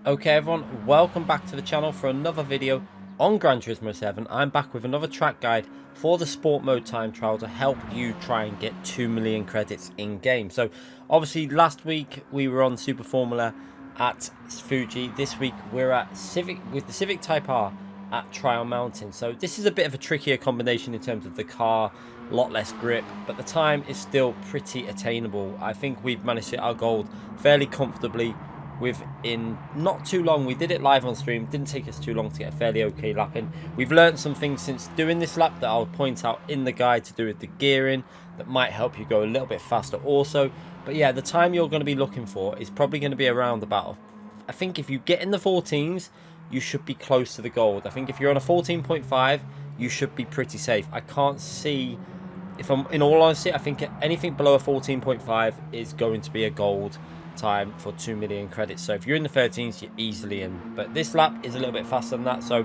Okay everyone, welcome back to the channel for another video on Gran Turismo 7. I'm back with another track guide for the sport mode time trial to help you try and get 2 million credits in game. So obviously last week we were on Super Formula at Fuji. This week we're at Civic with the Civic Type R at Trial Mountain. So this is a bit of a trickier combination in terms of the car, a lot less grip, but the time is still pretty attainable. I think we've managed to hit our gold fairly comfortably within not too long. We did it live on stream, didn't take us too long to get a fairly okay lap in. We've learned some things since doing this lap that I'll point out in the guide to do with the gearing that might help you go a little bit faster also. But yeah, the time you're going to be looking for is probably going to be around about, I think if you get in the 14s, you should be close to the gold. I think if you're on a 14.5, you should be pretty safe. I can't see, if I'm in all honesty, I think anything below a 14.5 is going to be a gold time for 2 million credits. So if you're in the 13s, you're easily in. But this lap is a little bit faster than that, so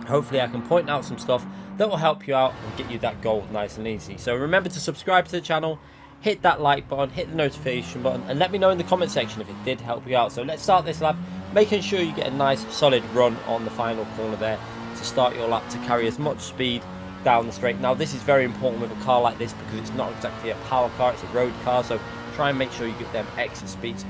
hopefully I can point out some stuff that will help you out and get you that gold nice and easy. So remember to subscribe to the channel, hit that like button, hit the notification button, and let me know in the comment section if it did help you out. So let's start this lap, making sure you get a nice solid run on the final corner there to start your lap to carry as much speed down the straight. Now this is very important with a car like this because it's not exactly a power car, it's a road car, so try and make sure you get them exit speeds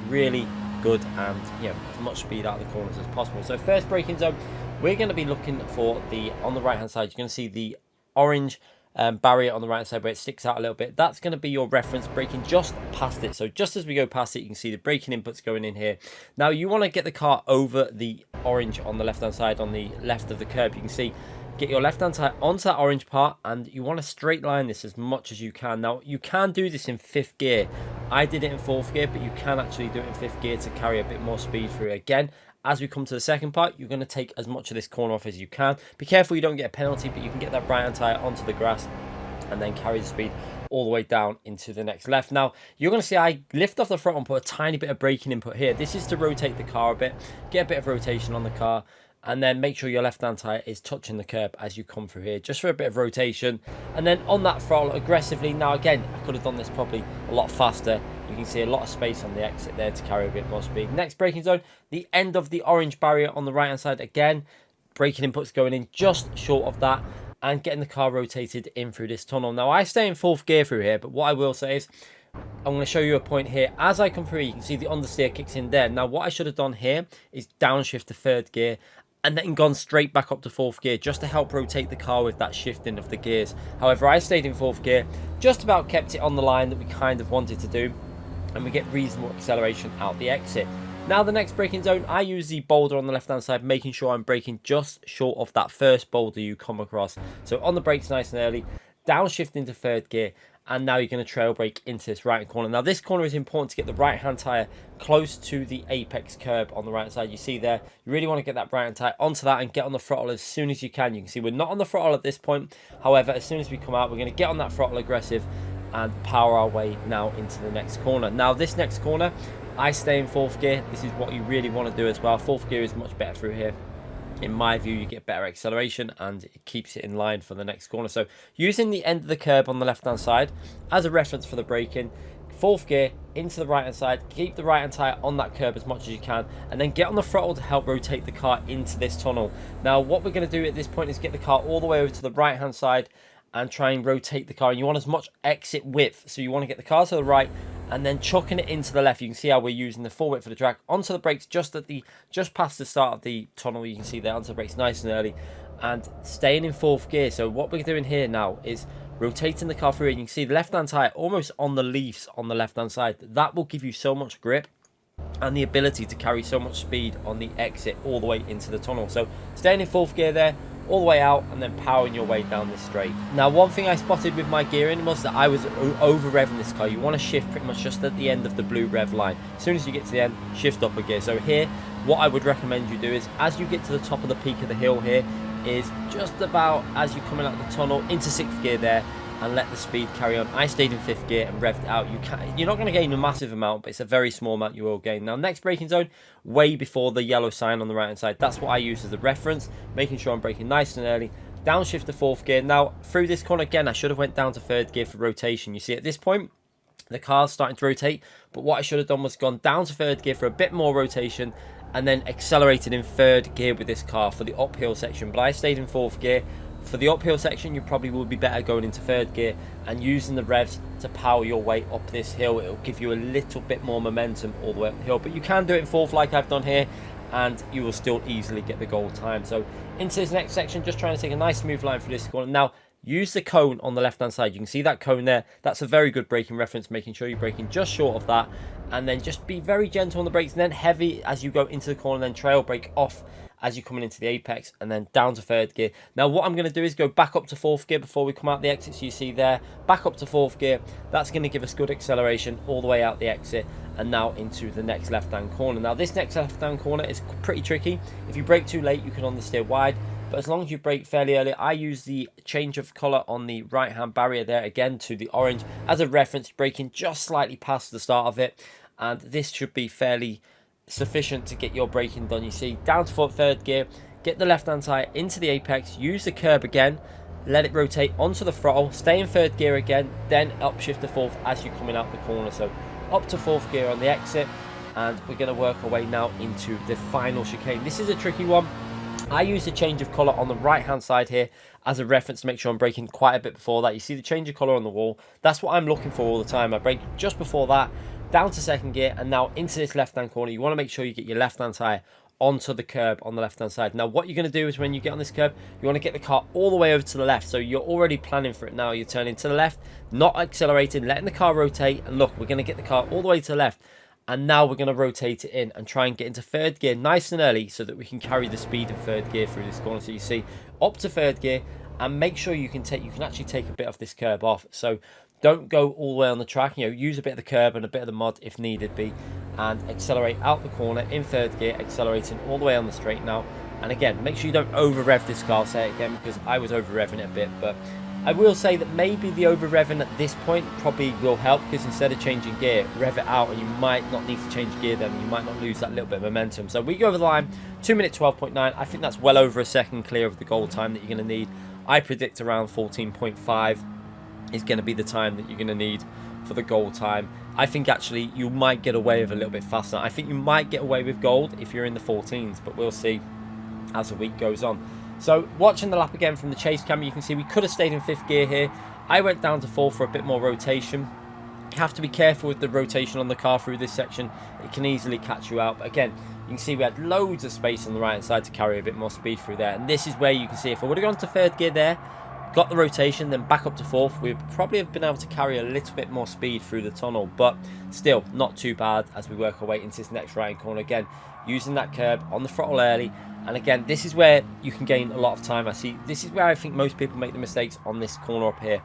really good, and as much speed out of the corners as possible. So first braking zone, we're going to be looking for on the right hand side, you're going to see the orange barrier on the right hand side where it sticks out a little bit. That's going to be your reference, braking just past it. So just as we go past it, you can see the braking inputs going in here. Now you want to get the car over the orange on the left hand side, on the left of the curb. You can see, get your left hand tire onto that orange part, and you want to straight line this as much as you can. Now you can do this in 5th gear. I did it in 4th gear, but you can actually do it in 5th gear to carry a bit more speed through. Again, as we come to the second part, you're going to take as much of this corner off as you can. Be careful you don't get a penalty, but you can get that right hand tire onto the grass and then carry the speed all the way down into the next left. Now you're going to see I lift off the front and put a tiny bit of braking input here. This is to rotate the car a bit, get a bit of rotation on the car, and then make sure your left hand tire is touching the curb as you come through here, just for a bit of rotation. And then on that throttle aggressively. Now again, I could have done this probably a lot faster. You can see a lot of space on the exit there to carry a bit more speed. Next braking zone, the end of the orange barrier on the right hand side. Again, braking inputs going in just short of that and getting the car rotated in through this tunnel. Now I stay in 4th gear through here, but what I will say is I'm going to show you a point here. As I come through, you can see the understeer kicks in there. Now what I should have done here is downshift to 3rd gear and then gone straight back up to 4th gear just to help rotate the car with that shifting of the gears. However, I stayed in 4th gear, just about kept it on the line that we kind of wanted to do, and we get reasonable acceleration out the exit. Now the next braking zone, I use the boulder on the left hand side, making sure I'm braking just short of that first boulder you come across. So on the brakes nice and early, downshift into 3rd gear, and now you're going to trail brake into this right hand corner. Now this corner is important to get the right hand tire close to the apex curb on the right hand side. You see there, you really want to get that right hand tire onto that and get on the throttle as soon as you can. You can see we're not on the throttle at this point. However, as soon as we come out, we're going to get on that throttle aggressive and power our way now into the next corner. Now this next corner, I stay in 4th gear. This is what you really want to do as well. 4th gear is much better through here. In my view, you get better acceleration and it keeps it in line for the next corner. So using the end of the curb on the left hand side as a reference for the braking, 4th gear into the right hand side, keep the right hand tire on that curb as much as you can, and then get on the throttle to help rotate the car into this tunnel. Now what we're going to do at this point is get the car all the way over to the right hand side and try and rotate the car, and you want as much exit width, so you want to get the car to the right and then chucking it into the left. You can see how we're using the full width for the track onto the brakes just past the start of the tunnel. You can see there onto the brakes nice and early and staying in 4th gear. So what we're doing here now is rotating the car through, and you can see the left hand tire almost on the leaves on the left hand side. That will give you so much grip and the ability to carry so much speed on the exit all the way into the tunnel. So staying in 4th gear there, all the way out, and then powering your way down this straight. Now one thing I spotted with my gearing was that I was over revving this car. You want to shift pretty much just at the end of the blue rev line. As soon as you get to the end, shift up a gear. So here, what I would recommend you do is, as you get to the top of the peak of the hill here, is just about as you're coming out the tunnel into 6th gear there, and let the speed carry on. I stayed in 5th gear and revved out. You're not going to gain a massive amount, but it's a very small amount you will gain. Now next braking zone, way before the yellow sign on the right hand side. That's what I use as a reference, making sure I'm braking nice and early. Downshift to 4th gear. Now through this corner again, I should have went down to 3rd gear for rotation. You see at this point, the car's starting to rotate, but what I should have done was gone down to third gear for a bit more rotation and then accelerated in third gear with this car for the uphill section. But I stayed in fourth gear. For the uphill section, you probably would be better going into third gear and using the revs to power your way up this hill. It'll give you a little bit more momentum all the way up the hill, but you can do it in fourth like I've done here, and you will still easily get the goal time. So into this next section, just trying to take a nice smooth line for this corner. Now, use the cone on the left-hand side. You can see that cone there. That's a very good braking reference, making sure you're braking just short of that. And then just be very gentle on the brakes, and then heavy as you go into the corner, and then trail brake off as you're coming into the apex, and then down to third gear. Now, what I'm going to do is go back up to fourth gear before we come out the exit. So you see there, back up to fourth gear. That's going to give us good acceleration all the way out the exit, and now into the next left-hand corner. Now, this next left-hand corner is pretty tricky. If you brake too late, you can understeer wide. But as long as you brake fairly early, I use the change of colour on the right-hand barrier there, again, to the orange as a reference, braking just slightly past the start of it. And this should be fairly sufficient to get your braking done. You see, down to third gear, get the left-hand tyre into the apex, use the curb again, let it rotate onto the throttle, stay in third gear again, then upshift to fourth as you're coming out the corner. So up to fourth gear on the exit, and we're going to work our way now into the final chicane. This is a tricky one. I use the change of colour on the right hand side here as a reference to make sure I'm braking quite a bit before that. You see the change of colour on the wall. That's what I'm looking for all the time. I brake just before that, down to second gear, and now into this left hand corner. You want to make sure you get your left hand tyre onto the curb on the left hand side. Now what you're going to do is when you get on this curb, you want to get the car all the way over to the left. So you're already planning for it now. You're turning to the left, not accelerating, letting the car rotate, and look, we're going to get the car all the way to the left. And now we're going to rotate it in and try and get into third gear nice and early so that we can carry the speed of third gear through this corner. So you see, up to third gear, and make sure you can actually take a bit of this curb off. So don't go all the way on the track. You know, use a bit of the curb and a bit of the mud if needed be, and accelerate out the corner in third gear, accelerating all the way on the straight now. And again, make sure you don't over rev this car. I'll say it again because I was over revving it a bit, but I will say that maybe the over revving at this point probably will help, because instead of changing gear, rev it out, and you might not need to change gear then. You might not lose that little bit of momentum. So we go over the line, 2 minute 12.9. I think that's well over a second clear of the goal time that you're going to need. I predict around 14.5 is going to be the time that you're going to need for the goal time. I think actually you might get away with a little bit faster. I think you might get away with gold if you're in the 14s, but we'll see as the week goes on. So watching the lap again from the chase camera, you can see we could have stayed in fifth gear here. I went down to fourth for a bit more rotation. You have to be careful with the rotation on the car through this section. It can easily catch you out. But again, you can see we had loads of space on the right hand side to carry a bit more speed through there. And this is where you can see if I would have gone to third gear there, got the rotation, then back up to fourth, we'd probably have been able to carry a little bit more speed through the tunnel. But still, not too bad as we work our way into this next right corner. Again, using that curb on the throttle early. And again, this is where you can gain a lot of time. This is where I think most people make the mistakes on this corner up here.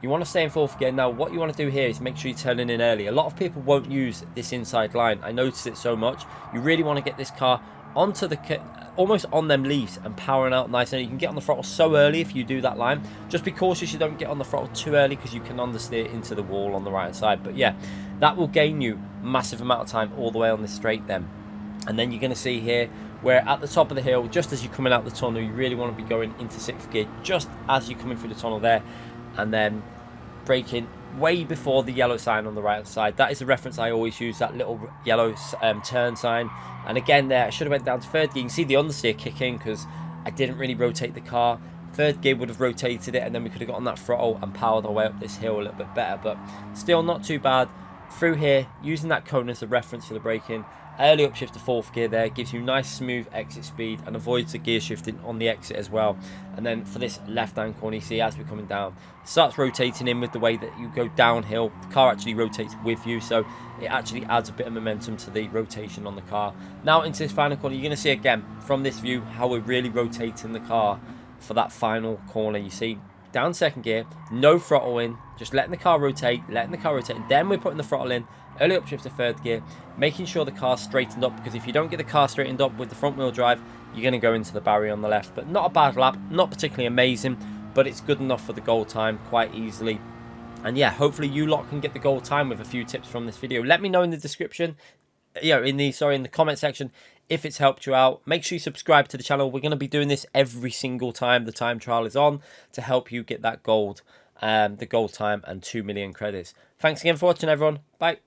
You want to stay in fourth gear. Now, what you want to do here is make sure you're turning in early. A lot of people won't use this inside line. I notice it so much. You really want to get this car onto the almost on them leaves and powering out nice. And you can get on the throttle so early if you do that line. Just be cautious you don't get on the throttle too early, because you can understeer into the wall on the right side. But yeah, that will gain you massive amount of time all the way on this straight then. And then you're going to see here where at the top of the hill, just as you're coming out the tunnel, you really want to be going into sixth gear just as you're coming through the tunnel there, and then braking way before the yellow sign on the right hand side. That is the reference I always use, that little yellow turn sign. And again there, I should have went down to third gear. You can see the understeer kick in because I didn't really rotate the car. Third gear would have rotated it, and then we could have got on that throttle and powered our way up this hill a little bit better, but still not too bad. Through here, using that cone as a reference for the braking. Early upshift to fourth gear there gives you nice smooth exit speed and avoids the gear shifting on the exit as well. And then for this left hand corner, you see as we're coming down, it starts rotating in with the way that you go downhill. The car actually rotates with you, so it actually adds a bit of momentum to the rotation on the car. Now into this final corner, you're going to see again from this view how we're really rotating the car for that final corner. You see down second gear, no throttle in, just letting the car rotate, and then we're putting the throttle in. Early upshift to third gear, making sure the car's straightened up, because if you don't get the car straightened up with the front wheel drive, you're going to go into the barrier on the left. But not a bad lap, not particularly amazing, but it's good enough for the goal time quite easily. And yeah, hopefully you lot can get the goal time with a few tips from this video. Let me know in the description, in the comment section, if it's helped you out. Make sure you subscribe to the channel. We're going to be doing this every single time the time trial is on to help you get that gold. the gold time and 2 million credits. Thanks again for watching, everyone. Bye.